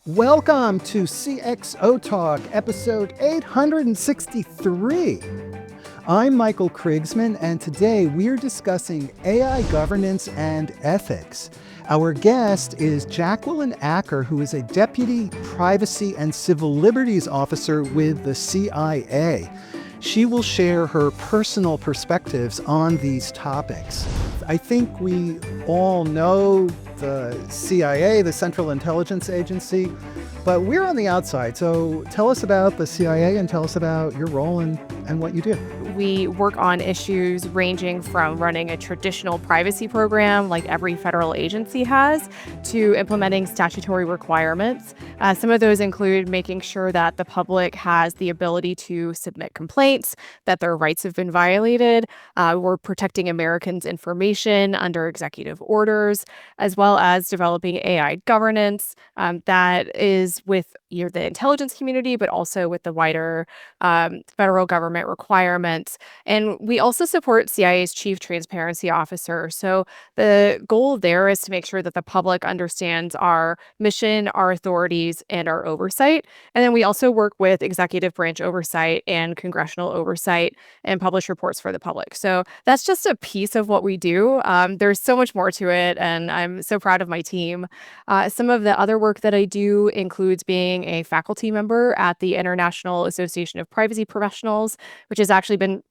Welcome to CXOTalk, episode 863. I'm Michael Krigsman, and today we're discussing AI governance and ethics. Our guest is Jacqueline Acker, who is a Deputy Privacy and Civil Liberties Officer with the CIA. She will share her personal perspectives on these topics. I think we all know the CIA, the Central Intelligence Agency, but we're on the outside. So tell us about the CIA and tell us about your role and what you do. We work on issues ranging from running a traditional privacy program like every federal agency has to implementing statutory requirements. Some of those include making sure that the public has the ability to submit complaints, that their rights have been violated. We're protecting Americans' information under executive orders, as well as developing AI governance that is with the intelligence community, but also with the wider federal government requirements. And we also support CIA's Chief Transparency Officer. So the goal there is to make sure that the public understands our mission, our authorities, and our oversight. And then we also work with executive branch oversight and congressional oversight and publish reports for the public. So that's just a piece of what we do. There's so much more to it, and I'm so proud of my team. Some of the other work that I do includes being a faculty member at the International Association of Privacy Professionals, which has actually been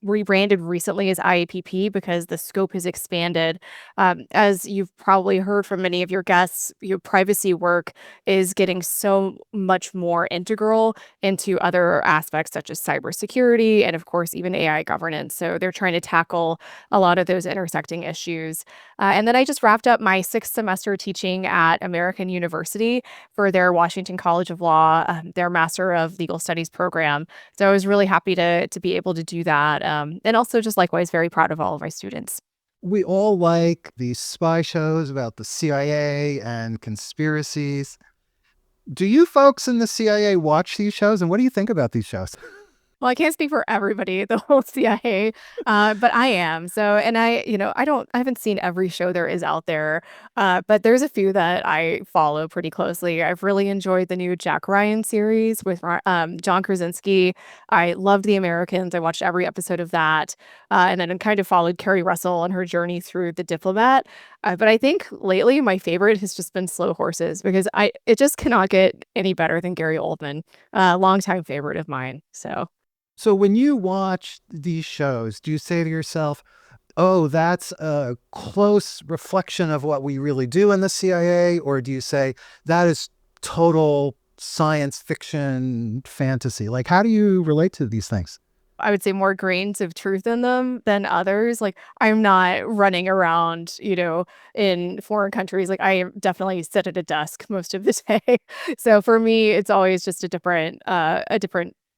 rebranded recently as IAPP because the scope has expanded. As you've probably heard from many of your guests, your privacy work is getting so much more integral into other aspects such as cybersecurity and, of course, even AI governance. So they're trying to tackle a lot of those intersecting issues. And then I just wrapped up my 6th semester teaching at American University for their Washington College of Law, their Master of Legal Studies program. So I was really happy to be able to do that. And also just likewise very proud of all of my students. We all like these spy shows about the CIA and conspiracies. Do you folks in the CIA watch these shows, and what do you think about these shows? Well, I can't speak for everybody, the whole CIA, but I am. So, and I haven't seen every show there is out there, but there's a few that I follow pretty closely. I've really enjoyed the new Jack Ryan series with John Krasinski. I loved The Americans. I watched every episode of that, and then kind of followed Carrie Russell on her journey through The Diplomat. But I think lately my favorite has just been Slow Horses because it just cannot get any better than Gary Oldman, longtime favorite of mine. So when you watch these shows, do you say to yourself, oh, that's a close reflection of what we really do in the CIA? Or do you say that is total science fiction fantasy? Like, how do you relate to these things? I would say more grains of truth in them than others. Like, I'm not running around, in foreign countries. Like, I definitely sit at a desk most of the day. So for me, it's always just a different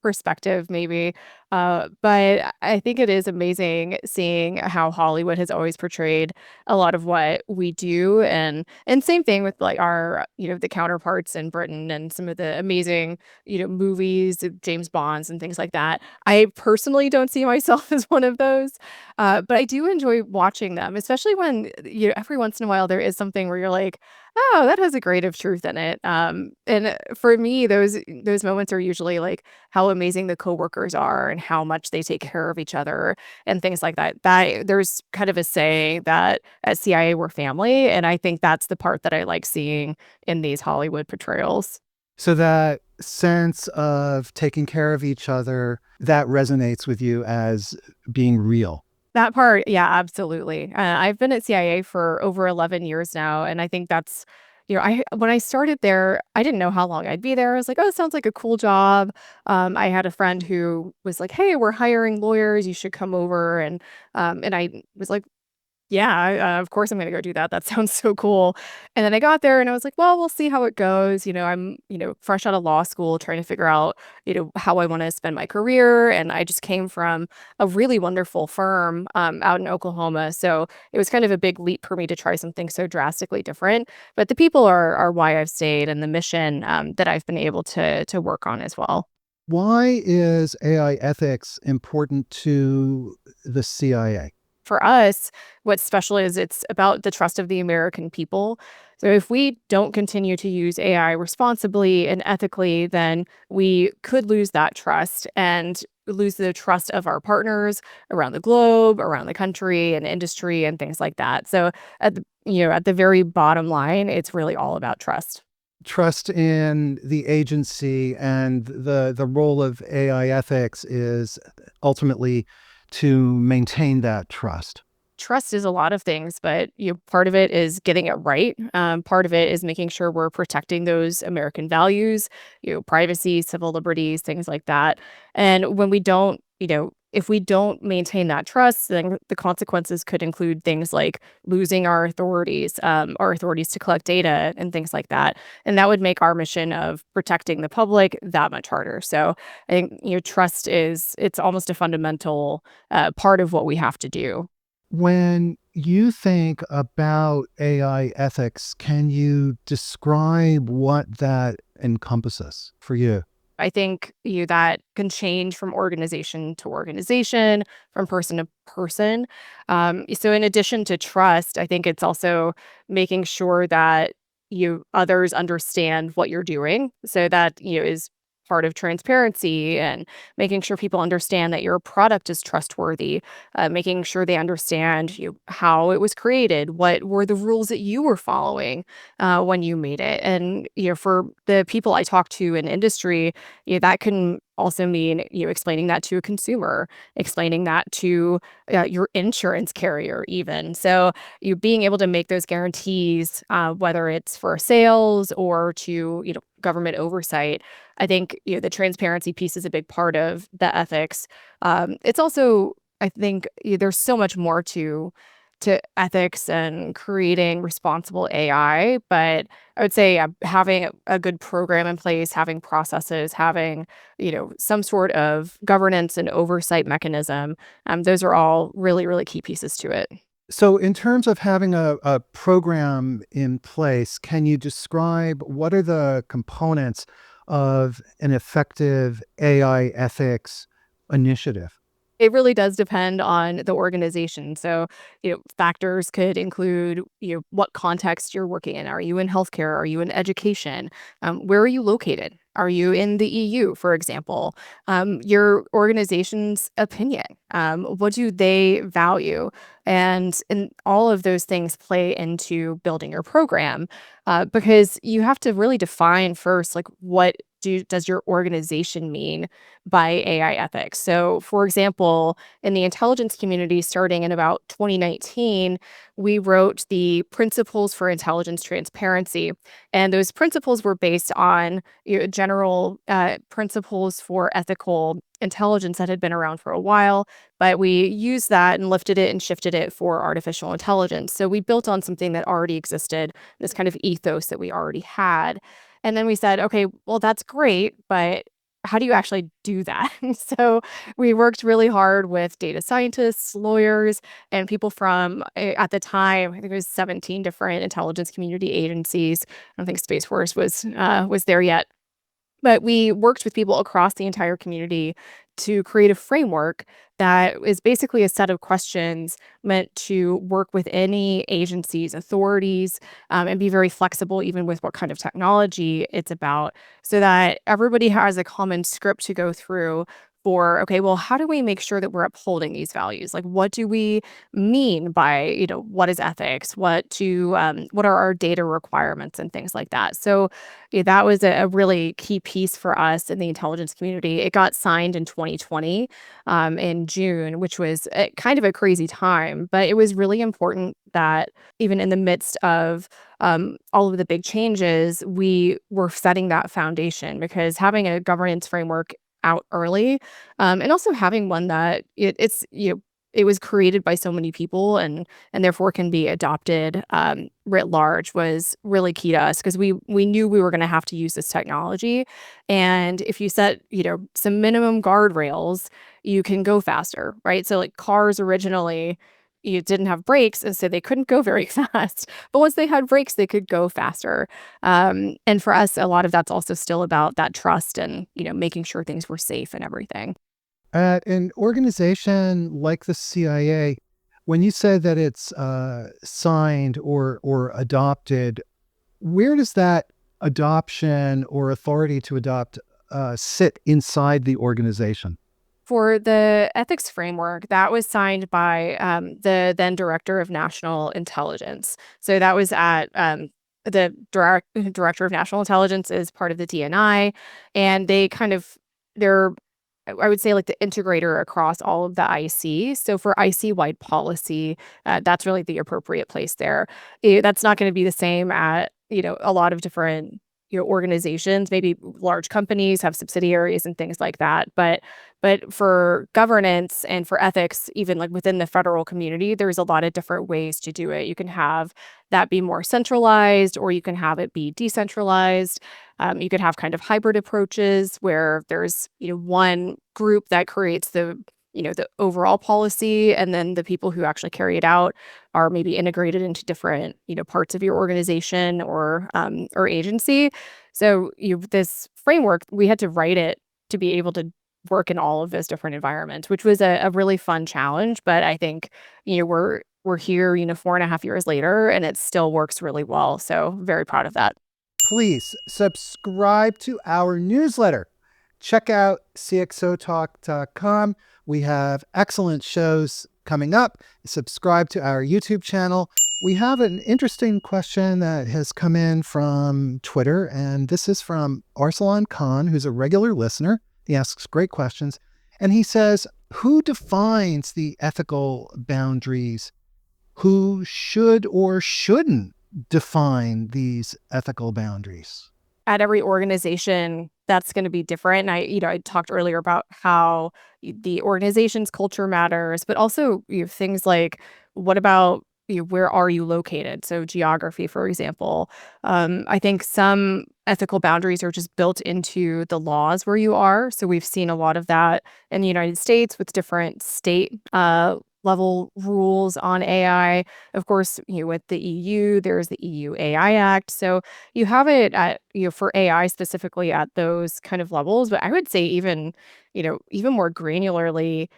perspective maybe. But I think it is amazing seeing how Hollywood has always portrayed a lot of what we do, and same thing with like our, the counterparts in Britain and some of the amazing, movies, James Bonds and things like that. I personally don't see myself as one of those, but I do enjoy watching them, especially when, every once in a while there is something where you're like, oh, that has a grain of truth in it. And for me, those moments are usually like how amazing the coworkers are and how much they take care of each other and things like that. That there's kind of a saying that at CIA we're family, and I think that's the part that I like seeing in these Hollywood portrayals. So that sense of taking care of each other, that resonates with you as being real. That part, yeah, absolutely. I've been at CIA for over 11 years now, and I think that's, I when I started there, I didn't know how long I'd be there. I was like, "Oh, it sounds like a cool job." I had a friend who was like, "Hey, we're hiring lawyers. You should come over." And I was like, yeah, of course I'm gonna go do that. That sounds so cool. And then I got there and I was like, well, we'll see how it goes. I'm, fresh out of law school trying to figure out, how I want to spend my career. And I just came from a really wonderful firm out in Oklahoma. So it was kind of a big leap for me to try something so drastically different. But the people are why I've stayed and the mission that I've been able to work on as well. Why is AI ethics important to the CIA? for us, what's special is it's about the trust of the American people. So if we don't continue to use AI responsibly and ethically, then we could lose that trust and lose the trust of our partners around the globe, around the country and industry and things like that. So at the very bottom line, it's really all about trust. Trust in the agency and the role of AI ethics is ultimately to maintain that trust. Trust is a lot of things, but part of it is getting it right. Part of it is making sure we're protecting those American values, privacy, civil liberties, things like that. And when we don't, if we don't maintain that trust, then the consequences could include things like losing our authorities to collect data and things like that. And that would make our mission of protecting the public that much harder. So I think, trust it's almost a fundamental part of what we have to do. When you think about AI ethics, can you describe what that encompasses for you? I think that can change from organization to organization, from person to person. So, in addition to trust, I think it's also making sure that others understand what you're doing. So that is part of transparency and making sure people understand that your product is trustworthy, making sure they understand how it was created, what were the rules that you were following when you made it, and for the people I talk to in industry, that can also mean explaining that to a consumer, explaining that to your insurance carrier, even. So you being able to make those guarantees, whether it's for sales or to government oversight. I think the transparency piece is a big part of the ethics. It's also, I think, there's so much more to ethics and creating responsible AI. But I would say having a good program in place, having processes, having some sort of governance and oversight mechanism. Those are all really, really key pieces to it. So, in terms of having a program in place, can you describe what are the components of an effective AI ethics initiative? It really does depend on the organization. So, factors could include, what context you're working in. Are you in healthcare? Are you in education? Where are you located? Are you in the EU, for example? Your organization's opinion. What do they value? And all of those things play into building your program, because you have to really define first, like, what does your organization mean by AI ethics? So, for example, in the intelligence community, starting in about 2019, we wrote the Principles for Intelligence Transparency. And those principles were based on general principles for ethical intelligence that had been around for a while, but we used that and lifted it and shifted it for artificial intelligence. So we built on something that already existed, this kind of ethos that we already had. And then we said, okay, well, that's great, but how do you actually do that? So we worked really hard with data scientists, lawyers, and people from, at the time, I think it was 17 different intelligence community agencies. I don't think Space Force was there yet. But we worked with people across the entire community to create a framework that is basically a set of questions meant to work with any agencies, authorities, and be very flexible, even with what kind of technology it's about, so that everybody has a common script to go through for, okay, well, how do we make sure that we're upholding these values? Like, what do we mean by, what is ethics? What are our data requirements and things like that? So that was a really key piece for us in the intelligence community. It got signed in 2020, in June, which was kind of a crazy time, but it was really important that even in the midst of all of the big changes, we were setting that foundation, because having a governance framework out early, and also having one that it was created by so many people and therefore can be adopted writ large, was really key to us, because we knew we were going to have to use this technology. And if you set some minimum guardrails, you can go faster, right? So, like, cars originally, you didn't have brakes, and so they couldn't go very fast. But once they had brakes, they could go faster. And for us, a lot of that's also still about that trust and making sure things were safe and everything. At an organization like the CIA, When you say that it's signed or adopted, where does that adoption or authority to adopt sit inside the organization? For the ethics framework, that was signed by the then director of national intelligence. So that was at the director of national intelligence is part of the DNI, and they kind of they're I would say like the integrator across all of the IC. So for IC wide policy, that's really the appropriate place there. That's not going to be the same at a lot of different organizations. Maybe large companies have subsidiaries and things like that, but for governance and for ethics, even like within the federal community, there's a lot of different ways to do it. You can have that be more centralized, or you can have it be decentralized. You could have kind of hybrid approaches where there's one group that creates the overall policy, and then the people who actually carry it out are maybe integrated into different parts of your organization or agency. So this framework, we had to write it to be able to work in all of those different environments, which was a really fun challenge. But I think, we're here, 4.5 years later, and it still works really well. So very proud of that. Please subscribe to our newsletter. Check out CXOTalk.com. We have excellent shows coming up. Subscribe to our YouTube channel. We have an interesting question that has come in from Twitter, and this is from Arsalan Khan, who's a regular listener. He asks great questions, and he says, who defines the ethical boundaries? Who should or shouldn't define these ethical boundaries? At every organization, that's going to be different. And I talked earlier about how the organization's culture matters, but also things like, what about where are you located? So geography, for example. I think some ethical boundaries are just built into the laws where you are. So we've seen a lot of that in the United States with different state level rules on AI. Of course, with the EU, there's the EU AI Act. So you have it at, for AI specifically at those kind of levels. But I would say even more granularly,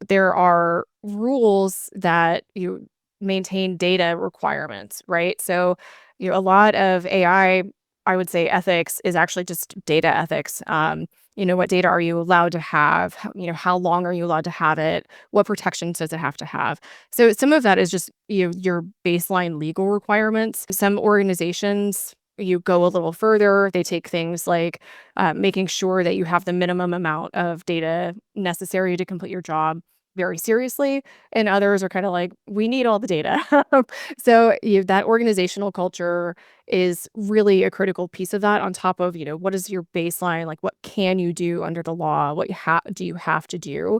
there are rules that you maintain data requirements, right? So, a lot of I would say ethics is actually just data ethics. What data are you allowed to have? How long are you allowed to have it? What protections does it have to have? So some of that is just your baseline legal requirements. Some organizations you go a little further. They take things like making sure that you have the minimum amount of data necessary to complete your job very seriously, and others are kind of like, we need all the data. So that organizational culture is really a critical piece of that, on top of what is your baseline, like what can you do under the law, what do you have to do.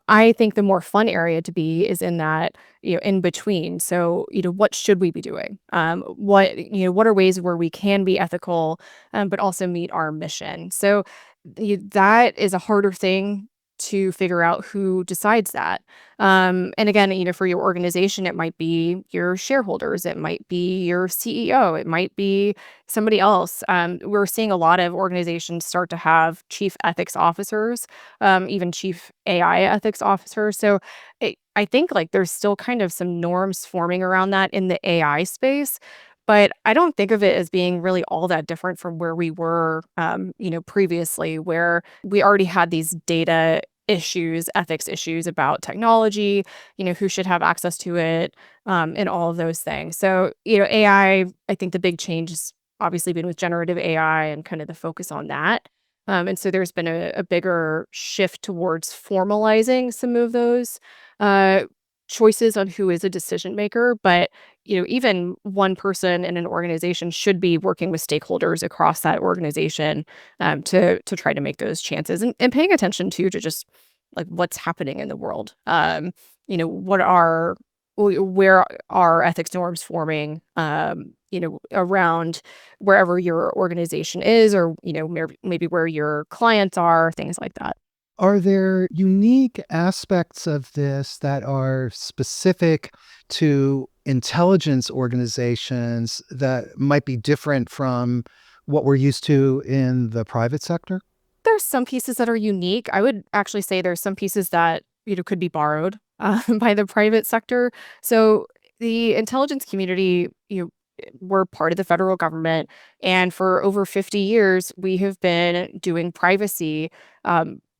I think the more fun area to be is in that in between. So what should we be doing, what are ways where we can be ethical, but also meet our mission. So that is a harder thing to figure out who decides that. And again, for your organization, it might be your shareholders, it might be your CEO, it might be somebody else. We're seeing a lot of organizations start to have chief ethics officers, even chief AI ethics officers. So I think like there's still kind of some norms forming around that in the AI space. But I don't think of it as being really all that different from where we were, previously, where we already had these data issues, ethics issues about technology, who should have access to it, and all of those things. So, I think the big change has obviously been with generative AI and kind of the focus on that. And so there's been a bigger shift towards formalizing some of those uh, choices on who is a decision maker. But even one person in an organization should be working with stakeholders across that organization, to try to make those chances, and paying attention to just like what's happening in the world. What are where are ethics norms forming, around wherever your organization is, or maybe where your clients are, things like that. Are there unique aspects of this that are specific to intelligence organizations that might be different from what we're used to in the private sector? There's some pieces that are unique. I would actually say there's some pieces that, could be borrowed. by the private sector. So the intelligence community, we're part of the federal government, and for over 50 years, we have been doing privacy.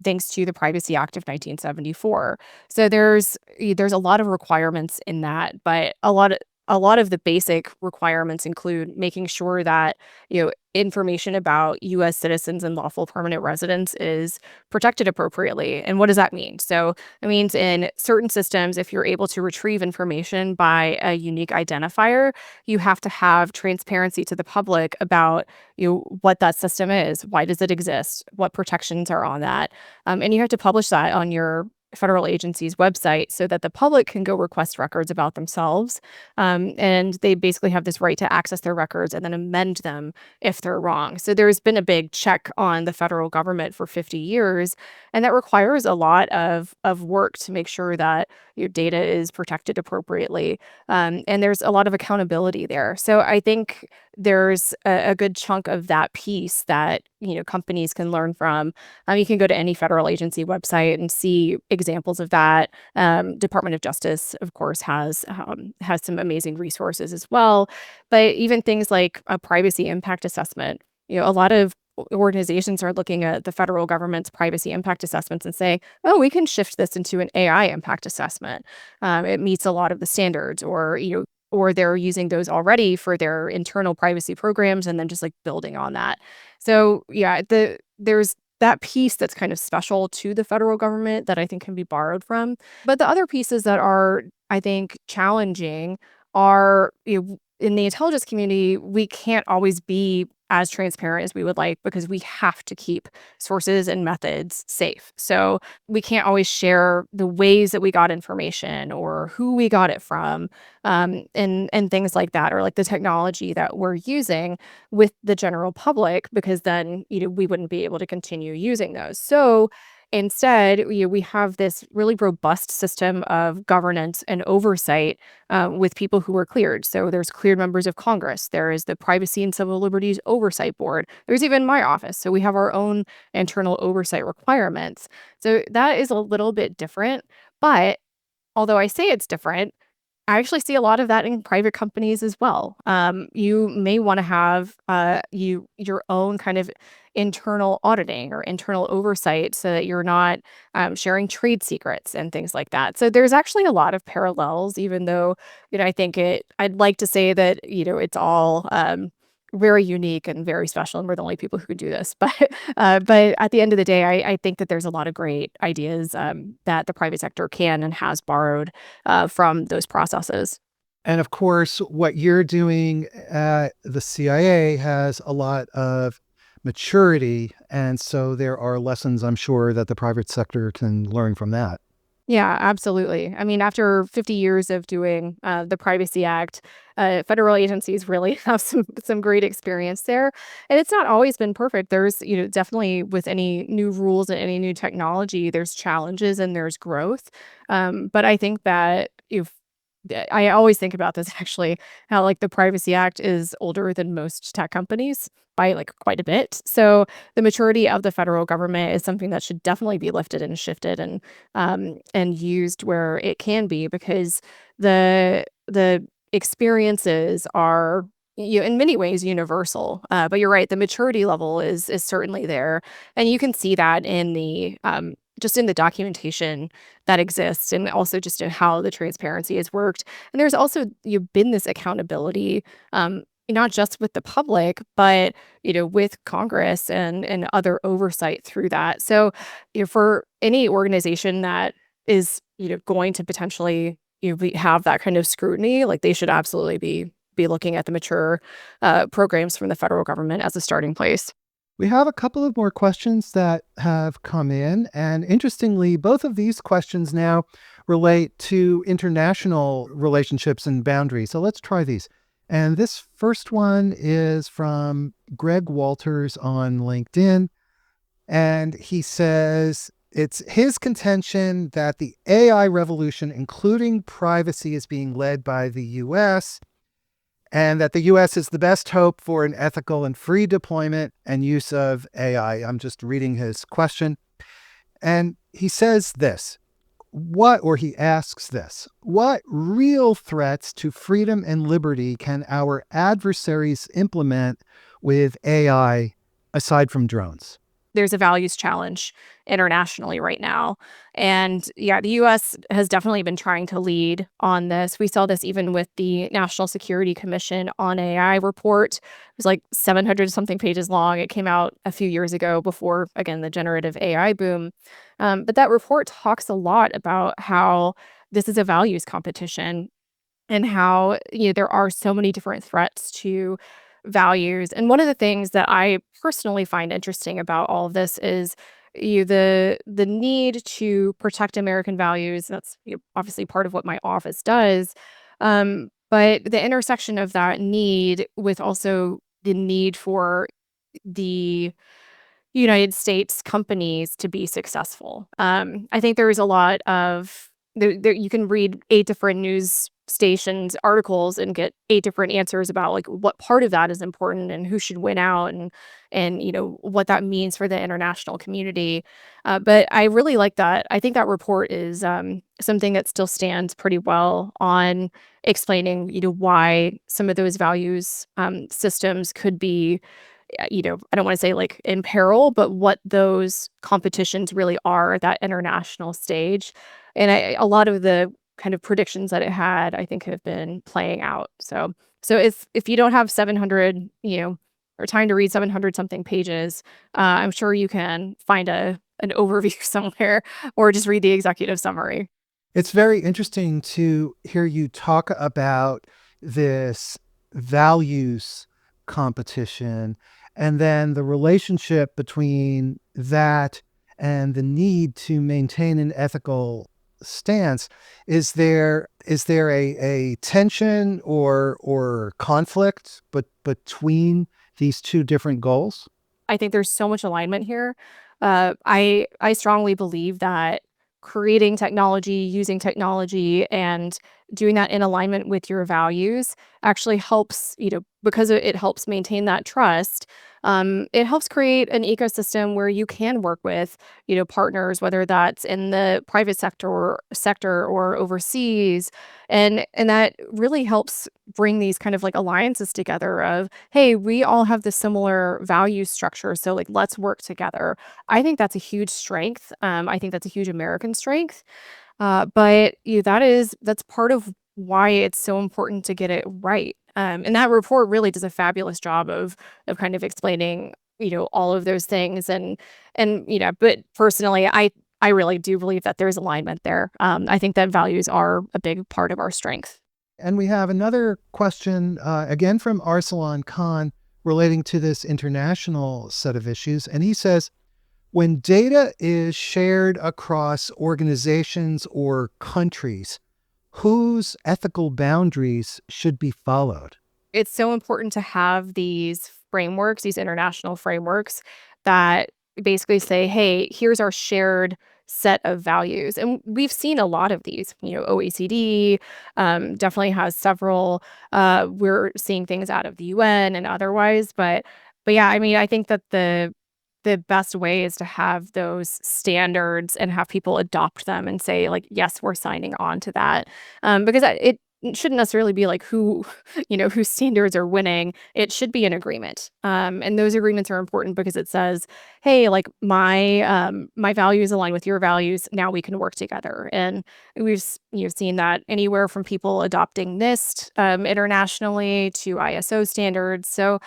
Thanks to the Privacy Act of 1974. So there's a lot of requirements in that, but a lot of the basic requirements include making sure that information about U.S. citizens and lawful permanent residents is protected appropriately. And what does that mean? So it means in certain systems, if you're able to retrieve information by a unique identifier, you have to have transparency to the public about what that system is, why does it exist, what protections are on that, and you have to publish that on your federal agency's website so that the public can go request records about themselves. And they basically have this right to access their records and then amend them if they're wrong. So there's been a big check on the federal government for 50 years, and that requires a lot of work to make sure that your data is protected appropriately. And there's a lot of accountability there. So I think there's a good chunk of that piece that companies can learn from. You can go to any federal agency website and see examples of that. Department of Justice, of course, has some amazing resources as well. But even things like a privacy impact assessment, a lot of organizations are looking at the federal government's privacy impact assessments and say, oh, we can shift this into an AI impact assessment. It meets a lot of the standards, or they're using those already for their internal privacy programs and then just like building on that. So yeah, there's that piece that's kind of special to the federal government that I think can be borrowed from. But the other pieces that are, I think, challenging are, in the intelligence community, we can't always be as transparent as we would like because we have to keep sources and methods safe. So we can't always share the ways that we got information or who we got it from, and things like that, or like the technology that we're using with the general public, because then we wouldn't be able to continue using those. So instead, we have this really robust system of governance and oversight with people who are cleared. So there's cleared members of Congress. There is the Privacy and Civil Liberties Oversight Board. There's even my office. So we have our own internal oversight requirements. So that is a little bit different. But although I say it's different, I actually see a lot of that in private companies as well. You may want to have your own kind of internal auditing or internal oversight so that you're not sharing trade secrets and things like that. So there's actually a lot of parallels, even though I think I'd like to say that it's all very unique and very special, and we're the only people who can do this. But at the end of the day, I think that there's a lot of great ideas that the private sector can and has borrowed from those processes. And of course, what you're doing at the CIA has a lot of maturity. And so there are lessons, I'm sure, that the private sector can learn from that. Yeah, absolutely. I mean, after 50 years of doing the Privacy Act, federal agencies really have some great experience there, and it's not always been perfect. There's definitely with any new rules and any new technology, there's challenges and there's growth. But I think that if I always think about this actually, how like the Privacy Act is older than most tech companies by like quite a bit. So the maturity of the federal government is something that should definitely be lifted and shifted and used where it can be, because the experiences are in many ways universal. But you're right, the maturity level is certainly there, and you can see that in the just in the documentation that exists, and also just in how the transparency has worked. And there's also you've been this accountability, not just with the public, but with Congress and other oversight through that. So for any organization that is going to potentially have that kind of scrutiny, like they should absolutely be looking at the mature programs from the federal government as a starting place. We have a couple of more questions that have come in. And interestingly, both of these questions now relate to international relationships and boundaries. So let's try these. And this first one is from Greg Walters on LinkedIn. And he says it's his contention that the AI revolution, including privacy, is being led by the US, and that the US is the best hope for an ethical and free deployment and use of AI. I'm just reading his question. And he says this: he asks this, what real threats to freedom and liberty can our adversaries implement with AI aside from drones? There's a values challenge internationally right now. And yeah, the US has definitely been trying to lead on this. We saw this even with the National Security Commission on AI report. It was like 700 something pages long. It came out a few years ago before, again, the generative AI boom. But that report talks a lot about how this is a values competition and how, there are so many different threats to values. And one of the things that I personally find interesting about all of this is the need to protect American values. That's obviously part of what my office does. But the intersection of that need with also the need for the United States companies to be successful. I think there is a lot of you can read 8 different news stations articles and get 8 different answers about, like, what part of that is important and who should win out and, what that means for the international community. But I really like that. I think that report is, something that still stands pretty well on explaining, why some of those values, systems could be I don't wanna say, like, in peril, but what those competitions really are at that international stage. And a lot of the kind of predictions that it had, I think, have been playing out. So if you don't have 700, or time to read 700 something pages, I'm sure you can find an overview somewhere or just read the executive summary. It's very interesting to hear you talk about this values competition and then the relationship between that and the need to maintain an ethical stance. Is there a tension or conflict between these two different goals? I think there's so much alignment here. I strongly believe that creating technology, using technology, and doing that in alignment with your values actually helps, because it helps maintain that trust. It helps create an ecosystem where you can work with, partners, whether that's in the private sector or overseas, and that really helps bring these kind of like alliances together of, hey, we all have the similar value structure, so like let's work together. I think that's a huge strength. I think that's a huge American strength. But that's part of why it's so important to get it right. And that report really does a fabulous job of kind of explaining, all of those things. But personally, I really do believe that there's alignment there. I think that values are a big part of our strength. And we have another question, again from Arsalan Khan, relating to this international set of issues. And he says, when data is shared across organizations or countries, whose ethical boundaries should be followed? It's so important to have these frameworks, these international frameworks that basically say, "Hey, here's our shared set of values." And we've seen a lot of these. OECD definitely has several. We're seeing things out of the UN and otherwise, but yeah, I mean, I think that the best way is to have those standards and have people adopt them and say, like, "Yes, we're signing on to that." Because it shouldn't necessarily be like who, whose standards are winning. It should be an agreement. And those agreements are important because it says, "Hey, like my values align with your values. Now we can work together." And seen that anywhere from people adopting NIST internationally to ISO standards. So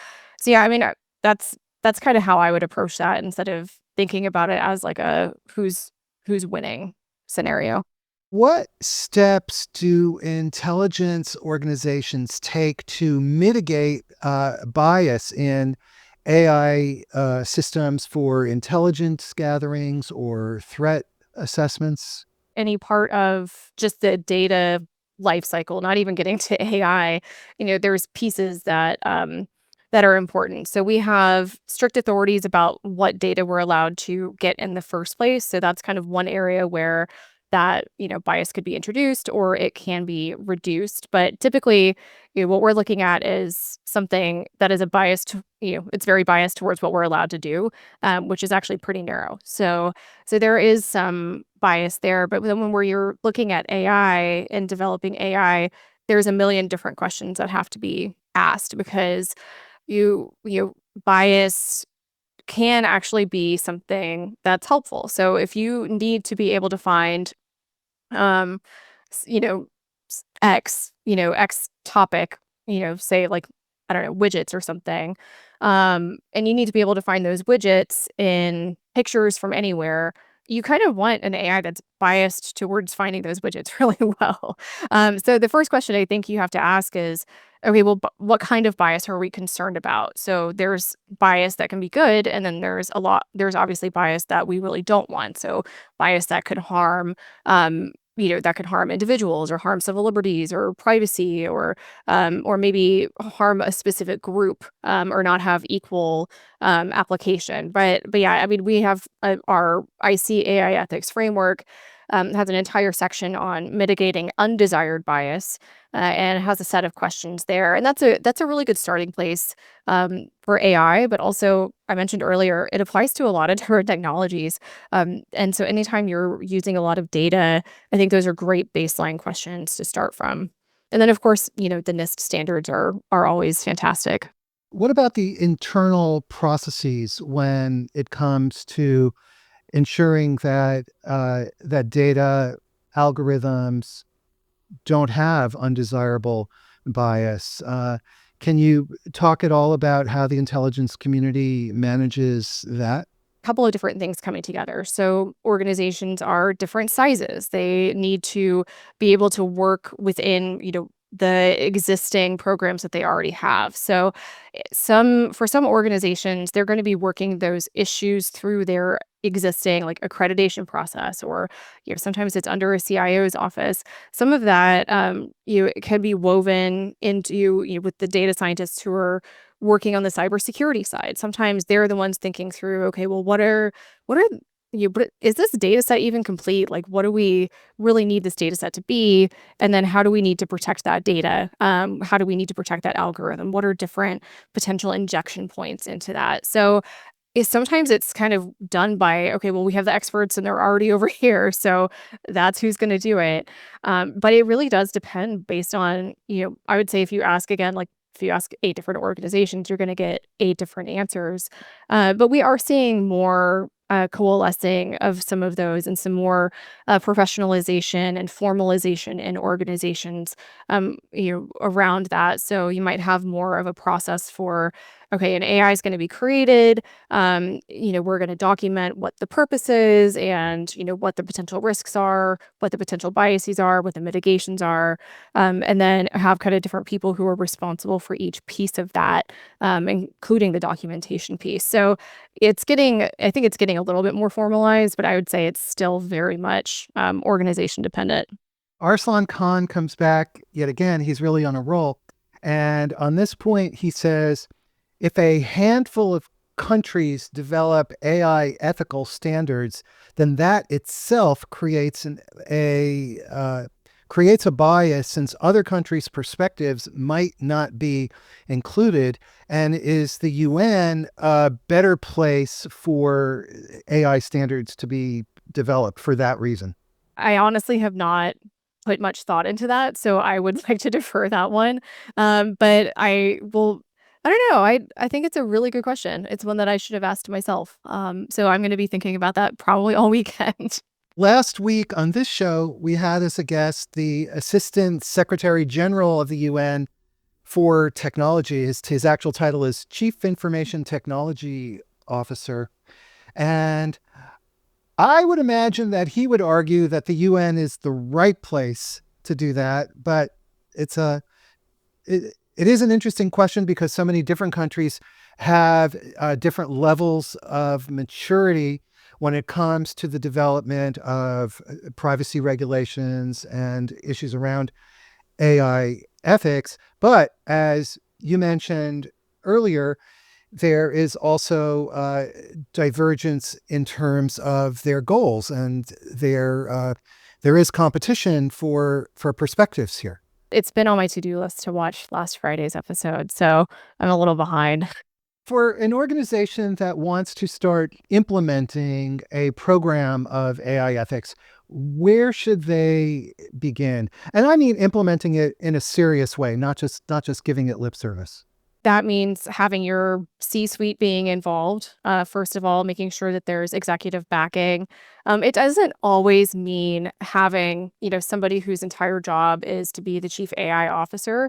yeah, I mean, that's kind of how I would approach that instead of thinking about it as like a who's winning scenario. What steps do intelligence organizations take to mitigate bias in AI systems for intelligence gatherings or threat assessments? Any part of just the data life cycle, not even getting to AI, there's pieces that are important. So we have strict authorities about what data we're allowed to get in the first place. So that's kind of one area where that, bias could be introduced or it can be reduced. But typically, what we're looking at is something that is a biased, it's very biased towards what we're allowed to do, which is actually pretty narrow. So there is some bias there. But then when you're looking at AI and developing AI, there's a million different questions that have to be asked because bias can actually be something that's helpful. So if you need to be able to find, um, X topic, say like, I don't know, widgets or something, and you need to be able to find those widgets in pictures from anywhere. You kind of want an AI that's biased towards finding those widgets really well. So the first question I think you have to ask is, okay, well, what kind of bias are we concerned about? So there's bias that can be good, and then there's obviously bias that we really don't want. So bias that could harm, individuals or harm civil liberties or privacy or maybe harm a specific group, or not have equal application. But yeah, I mean, we have our IC AI ethics framework has an entire section on mitigating undesired bias, and has a set of questions there. And that's a really good starting place for AI. But also, I mentioned earlier, it applies to a lot of different technologies. And so anytime you're using a lot of data, I think those are great baseline questions to start from. And then, of course, the NIST standards are always fantastic. What about the internal processes when it comes to ensuring that that data algorithms don't have undesirable bias? Can you talk at all about how the intelligence community manages that? Couple of different things coming together. So organizations are different sizes. They need to be able to work within, the existing programs that they already have. So for some organizations, they're going to be working those issues through their existing like accreditation process, or sometimes it's under a CIO's office. Some of that it can be woven into with the data scientists who are working on the cybersecurity side. Sometimes they're the ones thinking through, okay, well, but is this data set even complete? Like, what do we really need this data set to be? And then how do we need to protect that data? How do we need to protect that algorithm? What are different potential injection points into that? So sometimes it's kind of done by, okay, well, we have the experts and they're already over here. So that's who's going to do it. But it really does depend based on, I would say if you ask again, like if you ask 8 different organizations, you're going to get 8 different answers. But we are seeing more coalescing of some of those and some more professionalization and formalization in organizations, around that. So you might have more of a process for, okay, an AI is going to be created. We're going to document what the purpose is and, what the potential risks are, what the potential biases are, what the mitigations are, and then have kind of different people who are responsible for each piece of that, including the documentation piece. So I think it's getting a little bit more formalized, but I would say it's still very much organization dependent. Arslan Khan comes back yet again. He's really on a roll. And on this point, he says, if a handful of countries develop AI ethical standards, then that itself creates a bias, since other countries' perspectives might not be included. And is the UN a better place for AI standards to be developed for that reason? I honestly have not put much thought into that, so I would like to defer that one. But I don't know. I think it's a really good question. It's one that I should have asked myself. So I'm going to be thinking about that probably all weekend. Last week on this show, we had as a guest the Assistant Secretary General of the UN for Technology. His actual title is Chief Information Technology Officer. And I would imagine that he would argue that the UN is the right place to do that. But it is an interesting question because so many different countries have different levels of maturity when it comes to the development of privacy regulations and issues around AI ethics. But as you mentioned earlier, there is also divergence in terms of their goals and there is competition for perspectives here. It's been on my to-do list to watch last Friday's episode, so I'm a little behind. For an organization that wants to start implementing a program of AI ethics, where should they begin? And I mean implementing it in a serious way, not just giving it lip service. That means having your C-suite being involved. First of all, making sure that there's executive backing. It doesn't always mean having, somebody whose entire job is to be the chief AI officer.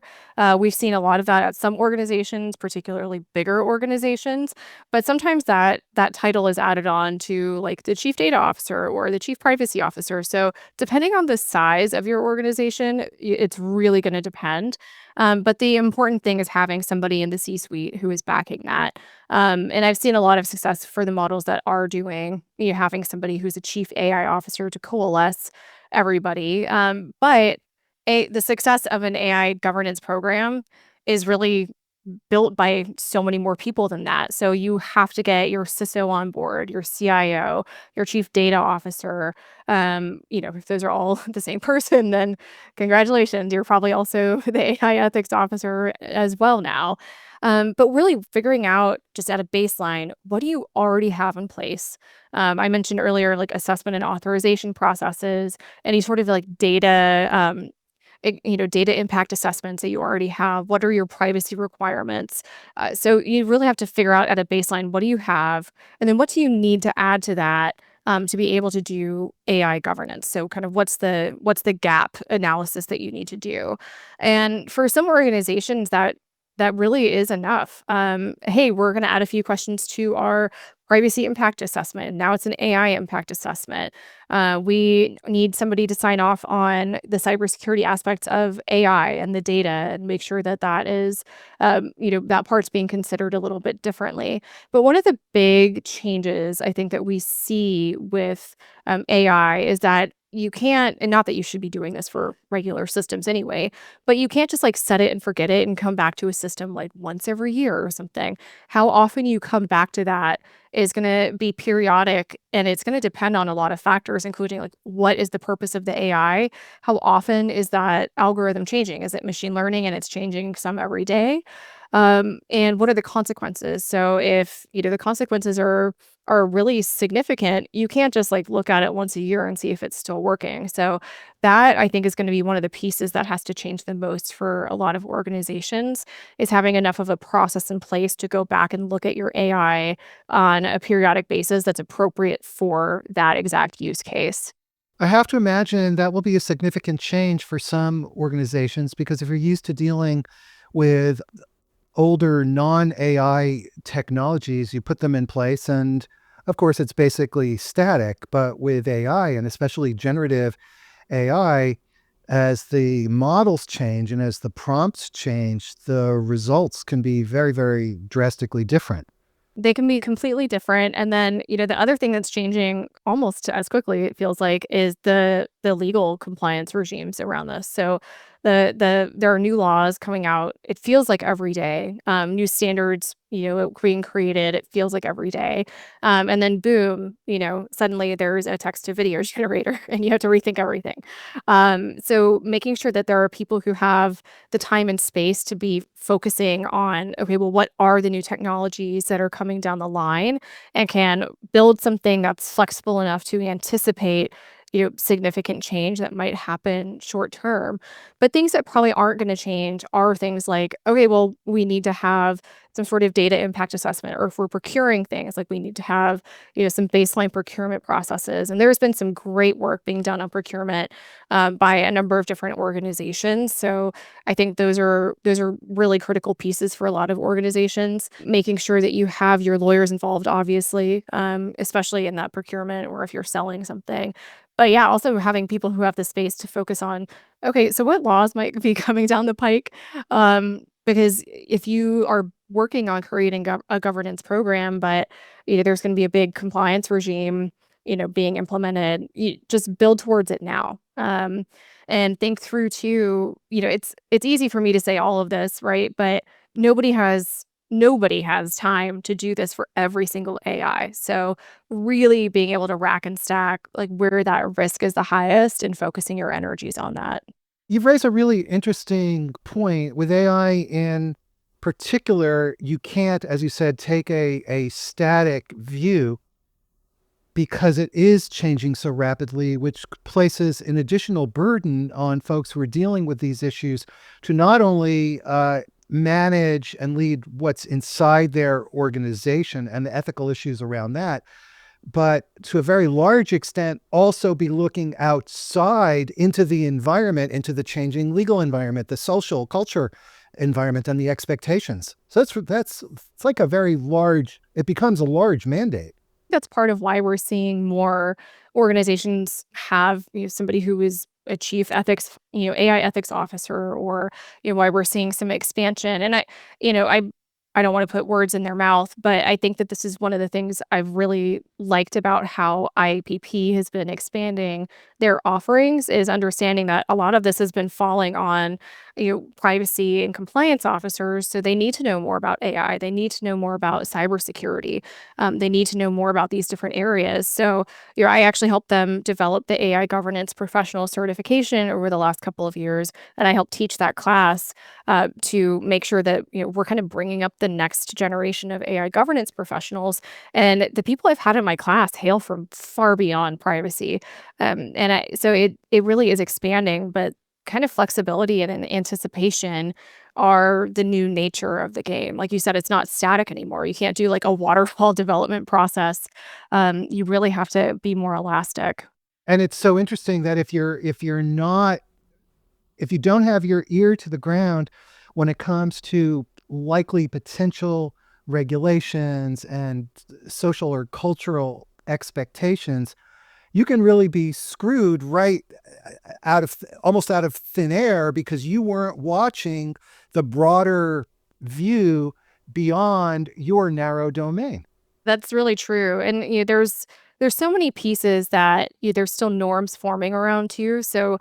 We've seen a lot of that at some organizations, particularly bigger organizations. But sometimes that title is added on to like the chief data officer or the chief privacy officer. So depending on the size of your organization, it's really going to depend. But the important thing is having somebody in the C-suite who is backing that. And I've seen a lot of success for the models that are doing, having somebody who's a chief AI officer to coalesce everybody. But the success of an AI governance program is really built by so many more people than that. So you have to get your CISO on board, your CIO, your chief data officer. If those are all the same person, then congratulations. You're probably also the AI ethics officer as well now. But really figuring out just at a baseline, what do you already have in place? I mentioned earlier, like assessment and authorization processes, any sort of like data impact assessments that you already have. What are your privacy requirements? So you really have to figure out at a baseline, what do you have? And then what do you need to add to that to be able to do AI governance? So kind of what's the gap analysis that you need to do? And for some organizations that really is enough. Hey, we're going to add a few questions to our privacy impact assessment. Now it's an AI impact assessment. We need somebody to sign off on the cybersecurity aspects of AI and the data and make sure that that is, that part's being considered a little bit differently. But one of the big changes I think that we see with AI is that you can't, and not that you should be doing this for regular systems anyway, but you can't just like set it and forget it and come back to a system like once every year or something. How often you come back to that is going to be periodic, and it's going to depend on a lot of factors, including like what is the purpose of the AI? How often is that algorithm changing? Is it machine learning and it's changing some every day? And what are the consequences? So if the consequences are really significant, you can't just like look at it once a year and see if it's still working. So that I think is going to be one of the pieces that has to change the most for a lot of organizations, is having enough of a process in place to go back and look at your AI on a periodic basis that's appropriate for that exact use case. I have to imagine that will be a significant change for some organizations, because if you're used to dealing with older non-AI technologies, you put them in place and of course it's basically static. But with AI, and especially generative AI, as the models change and as the prompts change, the results can be very, very drastically different. They can be completely different. And then, the other thing that's changing almost as quickly, it feels like, is the legal compliance regimes around this. So there are new laws coming out. It feels like every day. New standards, being created. It feels like every day. And then boom, suddenly there's a text to video generator and you have to rethink everything. So making sure that there are people who have the time and space to be focusing on, okay, well, what are the new technologies that are coming down the line, and can build something that's flexible enough to anticipate significant change that might happen short term. But things that probably aren't going to change are things like, okay, well, we need to have some sort of data impact assessment, or if we're procuring things, like we need to have some baseline procurement processes. And there's been some great work being done on procurement by a number of different organizations. So I think those are really critical pieces for a lot of organizations, making sure that you have your lawyers involved, obviously, especially in that procurement, or if you're selling something. But yeah, also having people who have the space to focus on, okay, so what laws might be coming down the pike? Because if you are working on creating a governance program, but there's going to be a big compliance regime, being implemented, you just build towards it now. And think through too. It's easy for me to say all of this, right? But nobody has nobody has time to do this for every single AI. So really being able to rack and stack like where that risk is the highest and focusing your energies on that. You've raised a really interesting point. With AI in particular, you can't, as you said, take a static view because it is changing so rapidly, which places an additional burden on folks who are dealing with these issues to not only manage and lead what's inside their organization and the ethical issues around that, but to a very large extent, also be looking outside into the environment, into the changing legal environment, the social culture environment, and the expectations. So it's like a very large, it becomes a large mandate. That's part of why we're seeing more organizations have, somebody who is a chief ethics, AI ethics officer, or why we're seeing some expansion. And I don't want to put words in their mouth, but I think that this is one of the things I've really liked about how IAPP has been expanding their offerings is understanding that a lot of this has been falling on, privacy and compliance officers. So they need to know more about AI. They need to know more about cybersecurity. They need to know more about these different areas. So, I actually helped them develop the AI governance professional certification over the last couple of years, and I helped teach that class to make sure that we're kind of bringing up the next generation of AI governance professionals. And the people I've had in my class hail from far beyond privacy, so it really is expanding. But kind of flexibility and an anticipation are the new nature of the game. Like you said, it's not static anymore. You can't do like a waterfall development process. You really have to be more elastic. And it's so interesting that if you don't have your ear to the ground when it comes to likely potential regulations and social or cultural expectations, you can really be screwed right almost out of thin air because you weren't watching the broader view beyond your narrow domain. That's really true, and, there's so many pieces that, there's still norms forming around too, so,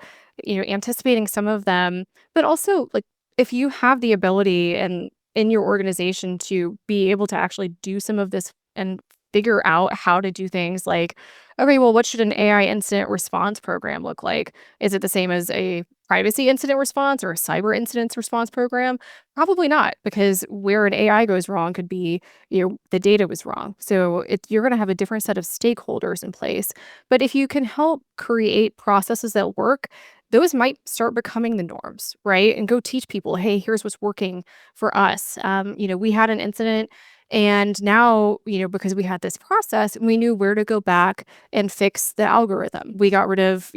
anticipating some of them, but also, like, if you have the ability and in your organization to be able to actually do some of this and figure out how to do things like, "Okay, well, what should an AI incident response program look like? Is it the same as a privacy incident response or a cyber incidents response program?" Probably not, because where an AI goes wrong could be, the data was wrong. So you're gonna have a different set of stakeholders in place. But if you can help create processes that work, those might start becoming the norms, right? And go teach people, "Hey, here's what's working for us." We had an incident and now, because we had this process, we knew where to go back and fix the algorithm. We got rid of,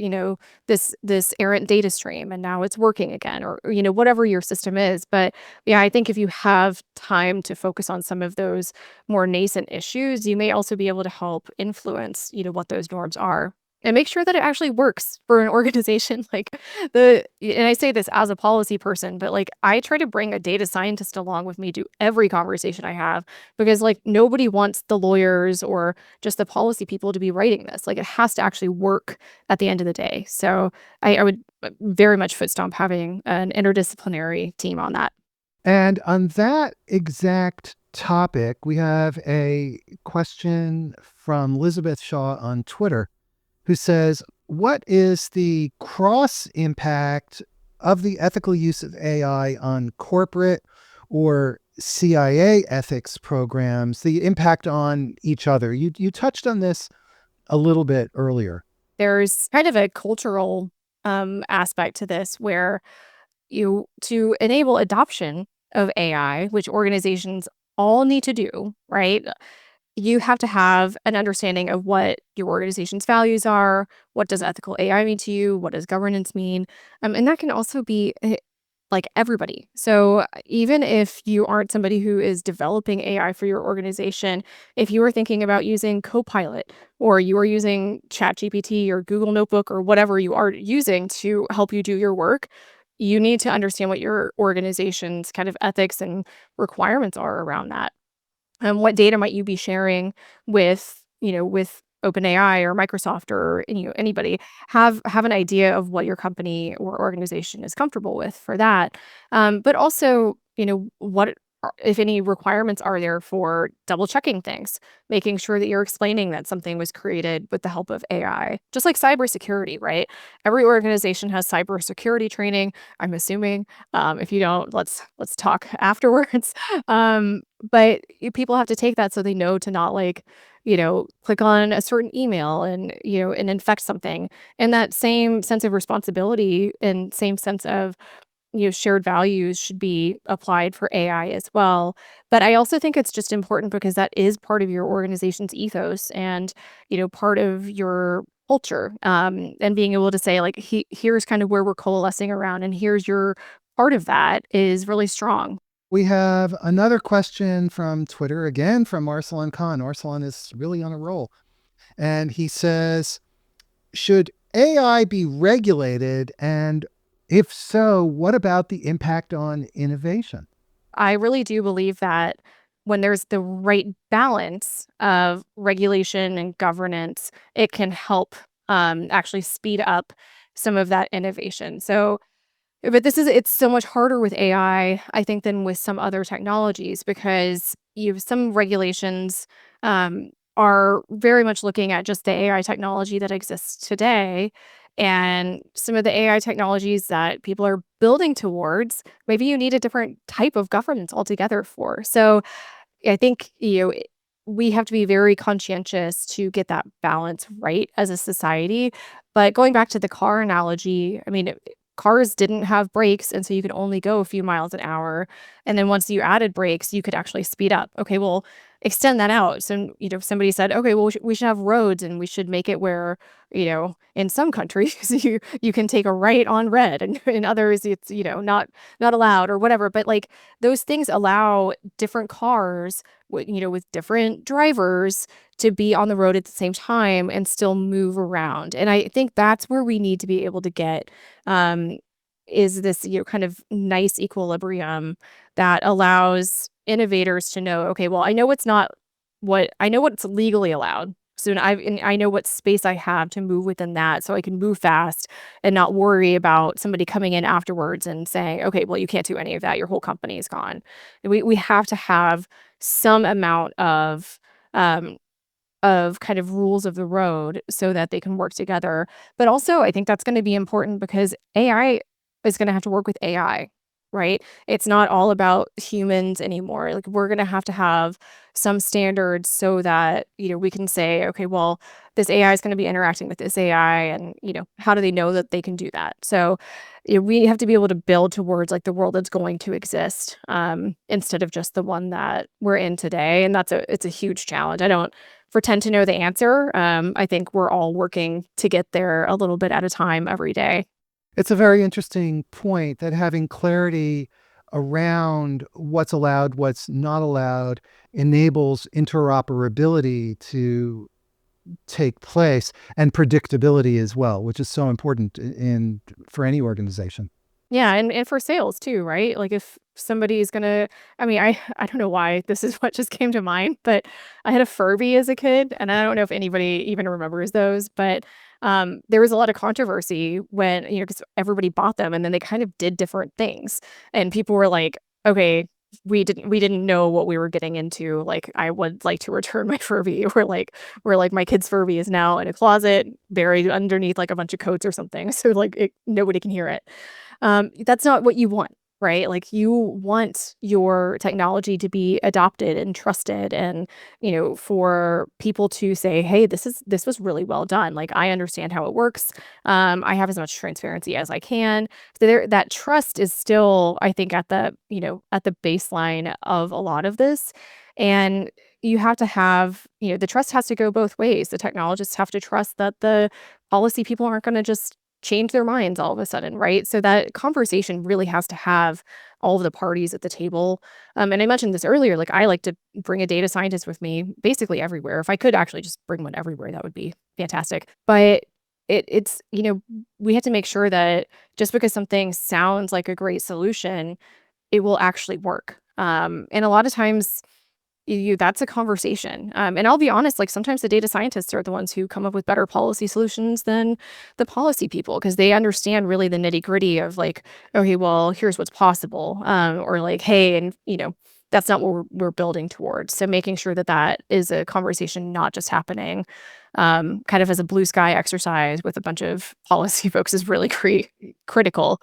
this errant data stream and now it's working again, or, whatever your system is. But yeah, I think if you have time to focus on some of those more nascent issues, you may also be able to help influence, what those norms are. And make sure that it actually works for an organization. And I say this as a policy person, but like I try to bring a data scientist along with me to every conversation I have because like nobody wants the lawyers or just the policy people to be writing this. Like it has to actually work at the end of the day. So I would very much foot stomp having an interdisciplinary team on that. And on that exact topic, we have a question from Elizabeth Shaw on Twitter who says, what is the cross impact of the ethical use of AI on corporate or CIA ethics programs, the impact on each other? You touched on this a little bit earlier. There's kind of a cultural aspect to this where to enable adoption of AI, which organizations all need to do, right? You have to have an understanding of what your organization's values are. What does ethical AI mean to you? What does governance mean? And that can also be like everybody. So even if you aren't somebody who is developing AI for your organization, if you are thinking about using Copilot or you are using ChatGPT or Google Notebook or whatever you are using to help you do your work, you need to understand what your organization's kind of ethics and requirements are around that. What data might you be sharing with OpenAI or Microsoft or anybody? Have an idea of what your company or organization is comfortable with for that. But also, what if any requirements are there for double checking things, making sure that you're explaining that something was created with the help of AI. Just like cybersecurity, right? Every organization has cybersecurity training. I'm assuming. If you don't, let's talk afterwards. But people have to take that so they know to not click on a certain email and and infect something. And that same sense of responsibility and same sense of shared values should be applied for AI as well. But I also think it's just important because that is part of your organization's ethos and, part of your culture. And being able to say, like, here's kind of where we're coalescing around, and here's your part of that is really strong. We have another question from Twitter, again from Arsalan Khan. Arsalan is really on a roll. And he says, should AI be regulated? And if so, what about the impact on innovation? I really do believe that when there's the right balance of regulation and governance, it can help actually speed up some of that innovation. So, but it's so much harder with I think, than with some other technologies because some regulations are very much looking at just the AI technology that exists today. And some of the AI technologies that people are building towards, maybe you need a different type of governance altogether for. So I think, we have to be very conscientious to get that balance right as a society. But going back to the car analogy, I mean, cars didn't have brakes, and so you could only go a few miles an hour. And then once you added brakes, you could actually speed up. Okay, well, extend that out. So, somebody said, okay, well, we should have roads and we should make it where, in some countries you can take a right on red, and in others it's, not allowed or whatever. But like those things allow different cars with different drivers to be on the road at the same time and still move around. And I think that's where we need to be able to get um, is this kind of nice equilibrium that allows innovators to know, okay, well, I know what's legally allowed. So and I know what space I have to move within that, so I can move fast and not worry about somebody coming in afterwards and saying, okay, well, you can't do any of that. Your whole company is gone. And we have to have some amount um, of kind of rules of the road so that they can work together. But also, I think that's going to be important because AI is going to have to work with AI, right? It's not all about humans anymore. Like we're going to have some standards so that, we can say, okay, well, this AI is going to be interacting with this AI and, how do they know that they can do that? So, we have to be able to build towards like the world that's going to exist instead of just the one that we're in today. And it's a huge challenge. I don't pretend to know the answer. I think we're all working to get there a little bit at a time every day. It's a very interesting point that having clarity around what's allowed, what's not allowed, enables interoperability to take place and predictability as well, which is so important in for any organization. Yeah, and for sales too, right? Like if somebody's gonna I mean, I don't know why this is what just came to mind, but I had a Furby as a kid, and I don't know if anybody even remembers those, but there was a lot of controversy when, because everybody bought them and then they kind of did different things. And people were like, okay, we didn't know what we were getting into. Like I would like to return my Furby, or like my kid's Furby is now in a closet buried underneath like a bunch of coats or something. So like nobody can hear it. That's not what you want, right? Like you want your technology to be adopted and trusted and, for people to say, hey, this was really well done. Like I understand how it works. I have as much transparency as I can. So that trust is still, I think, at the baseline of a lot of this. And you have to have, the trust has to go both ways. The technologists have to trust that the policy people aren't going to just change their minds all of a sudden, right? So that conversation really has to have all of the parties at the table. And I mentioned this earlier, like I like to bring a data scientist with me basically everywhere. If I could actually just bring one everywhere, that would be fantastic. But it's, we have to make sure that just because something sounds like a great solution, it will actually work. And a lot of times that's a conversation. And I'll be honest, like sometimes the data scientists are the ones who come up with better policy solutions than the policy people because they understand really the nitty gritty of like, okay, well, here's what's possible. Or like, hey, and that's not what we're building towards. So making sure that that is a conversation not just happening kind of as a blue sky exercise with a bunch of policy folks is really critical.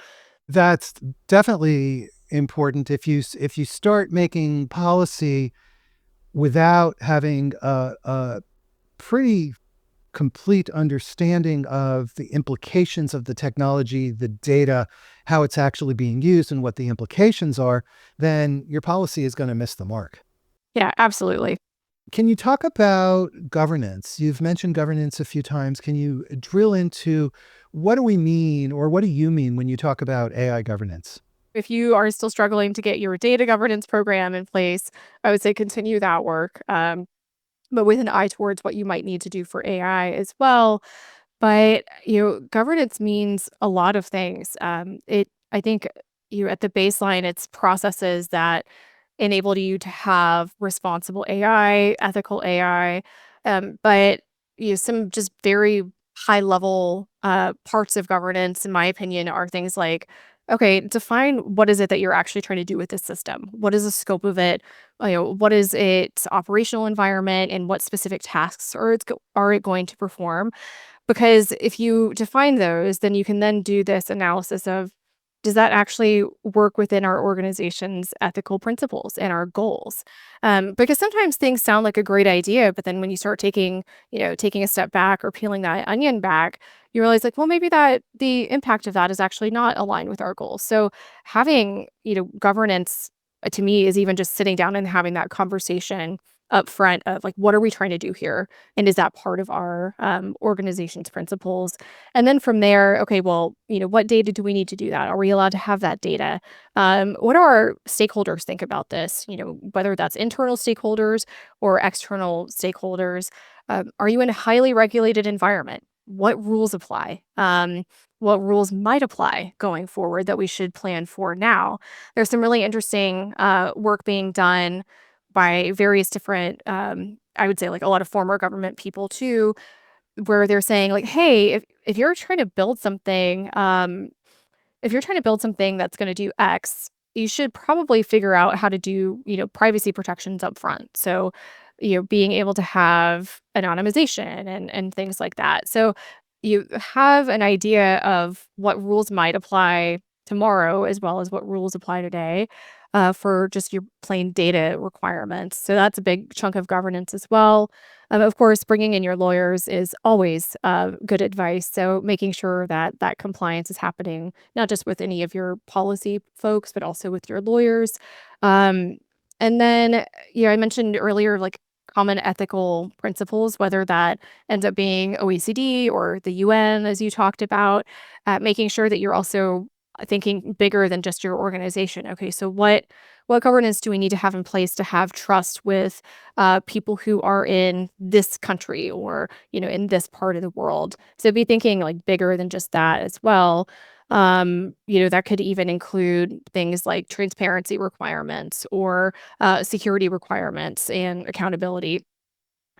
That's definitely important. If you start making policy without having a pretty complete understanding of the implications of the technology, the data, how it's actually being used, and what the implications are, then your policy is going to miss the mark. Yeah, absolutely. Can you talk about governance? You've mentioned governance a few times. Can you drill into what do we mean, or what do you mean when you talk about AI governance? If you are still struggling to get your data governance program in place, I would say continue that work, but with an eye towards what you might need to do for AI as well. But, governance means a lot of things. I think you at the baseline, it's processes that enable you to have responsible AI, ethical AI, but some just very high level parts of governance, in my opinion, are things like, okay, define what is it that you're actually trying to do with this system. What is the scope of it? What is its operational environment, and what specific tasks are it going to perform? Because if you define those, then you can then do this analysis of, does that actually work within our organization's ethical principles and our goals? Because sometimes things sound like a great idea, but then when you start taking a step back or peeling that onion back, you realize like, well, maybe that the impact of that is actually not aligned with our goals. So having, governance to me is even just sitting down and having that conversation up front of like, what are we trying to do here? And is that part of our organization's principles? And then from there, okay, well, what data do we need to do that? Are we allowed to have that data? What do our stakeholders think about this? Whether that's internal stakeholders or external stakeholders. Are you in a highly regulated environment? What rules apply? What rules might apply going forward that we should plan for now? There's some really interesting work being done by various different, I would say like a lot of former government people too, where they're saying like, hey, if you're trying to build something, if you're trying to build something that's going to do X, you should probably figure out how to do, privacy protections up front. So, being able to have anonymization and things like that. So you have an idea of what rules might apply tomorrow as well as what rules apply today for just your plain data requirements. So that's a big chunk of governance as well. Of course, bringing in your lawyers is always good advice. So making sure that that compliance is happening, not just with any of your policy folks, but also with your lawyers. Um, and then, I mentioned earlier, like common ethical principles, whether that ends up being OECD or the UN, as you talked about, making sure that you're also thinking bigger than just your organization. Okay, so what governance do we need to have in place to have trust with people who are in this country or in this part of the world? So be thinking like bigger than just that as well. That could even include things like transparency requirements or security requirements and accountability.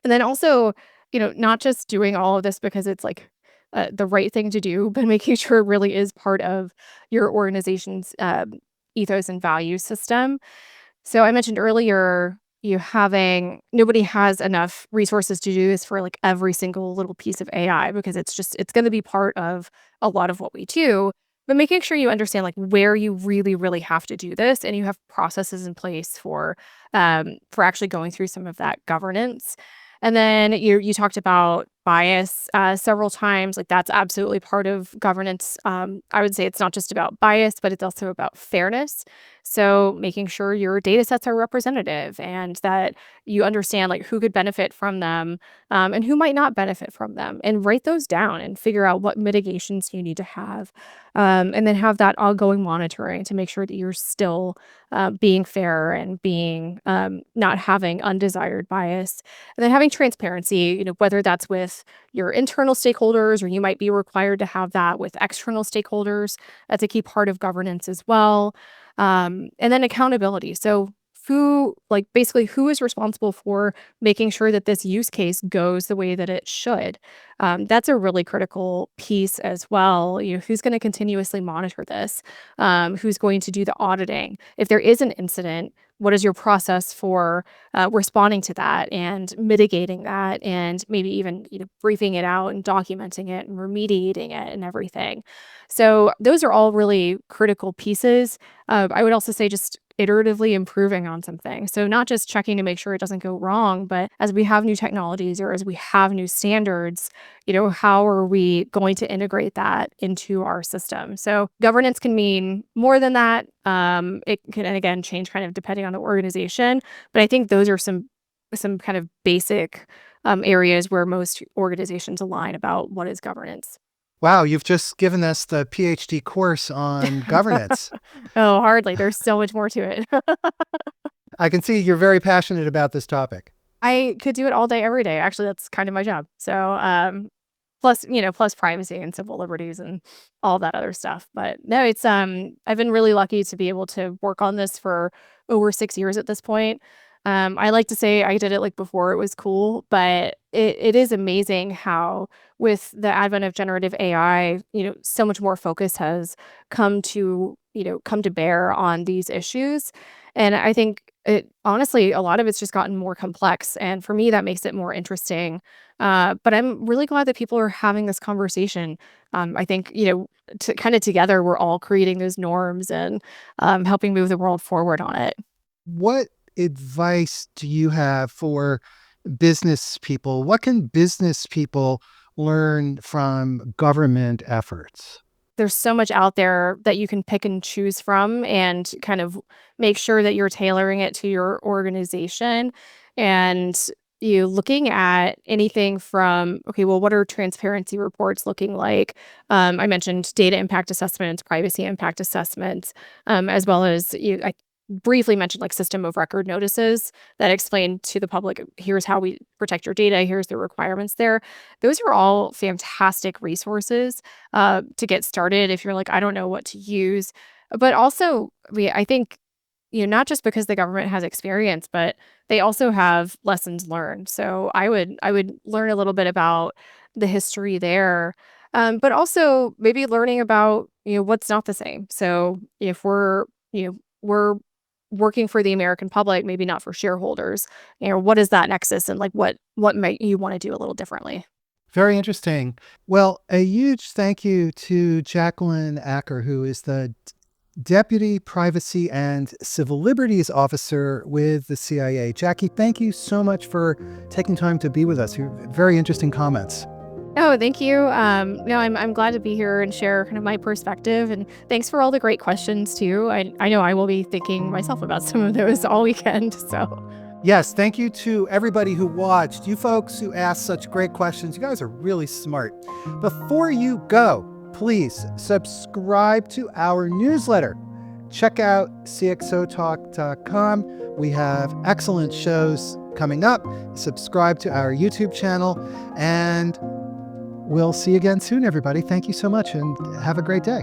And then also, not just doing all of this because it's like the right thing to do, but making sure it really is part of your organization's ethos and value system. So I mentioned earlier, you having nobody has enough resources to do this for like every single little piece of AI because it's going to be part of a lot of what we do. But making sure you understand like where you really, really have to do this, and you have processes in place for actually going through some of that governance. And then you talked about bias several times. Like that's absolutely part of governance. I would say it's not just about bias, but it's also about fairness. So making sure your data sets are representative and that you understand like who could benefit from them and who might not benefit from them, and write those down and figure out what mitigations you need to have. And then have that ongoing monitoring to make sure that you're still being fair and being not having undesired bias. And then having transparency, whether that's with your internal stakeholders or you might be required to have that with external stakeholders. That's a key part of governance as well. And then accountability. So basically who is responsible for making sure that this use case goes the way that it should. That's a really critical piece as well. Who's going to continuously monitor this? Who's going to do the auditing? If there is an incident, what is your process for responding to that and mitigating that, and maybe even briefing it out and documenting it and remediating it and everything. So those are all really critical pieces. I would also say just iteratively improving on something. So not just checking to make sure it doesn't go wrong, but as we have new technologies or as we have new standards, how are we going to integrate that into our system? So governance can mean more than that. It can, and again, change kind of depending on the organization. But I think those are some kind of basic areas where most organizations align about what is governance. Wow, you've just given us the PhD course on governance. Oh, hardly. There's so much more to it. I can see you're very passionate about this topic. I could do it all day, every day. Actually, that's kind of my job. So, plus privacy and civil liberties and all that other stuff. But no, I've been really lucky to be able to work on this for over 6 years at this point. I like to say I did it like before it was cool, but it is amazing how with the advent of generative AI, so much more focus has come to bear on these issues. And I think honestly, a lot of it's just gotten more complex. And for me, that makes it more interesting. But I'm really glad that people are having this conversation. I think, kind of together, we're all creating those norms and helping move the world forward on it. What advice do you have for business people? What can business people learn from government efforts? There's so much out there that you can pick and choose from and kind of make sure that you're tailoring it to your organization. And you looking at anything from, okay, well, what are transparency reports looking like? I mentioned data impact assessments, privacy impact assessments, as well as I briefly mentioned like system of record notices that explain to the public, here's how we protect your data, here's the requirements there. Those are all fantastic resources to get started if you're like, I don't know what to use. But also, I think, not just because the government has experience, but they also have lessons learned. So I would learn a little bit about the history there. But also maybe learning about, what's not the same. So if we're working for the American public, maybe not for shareholders. What is that nexus, and like what might you want to do a little differently? Very interesting. Well, a huge thank you to Jacqueline Acker, who is the Deputy Privacy and Civil Liberties Officer with the CIA. Jackie, thank you so much for taking time to be with us. Your very interesting comments. Oh, thank you. No, I'm glad to be here and share kind of my perspective, and thanks for all the great questions too. I know I will be thinking myself about some of those all weekend. So Yes, thank you to everybody who watched. You folks who asked such great questions. You guys are really smart. Before you go, please subscribe to our newsletter. Check out CXOTalk.com. We have excellent shows coming up. Subscribe to our YouTube channel, and we'll see you again soon, everybody. Thank you so much, and have a great day.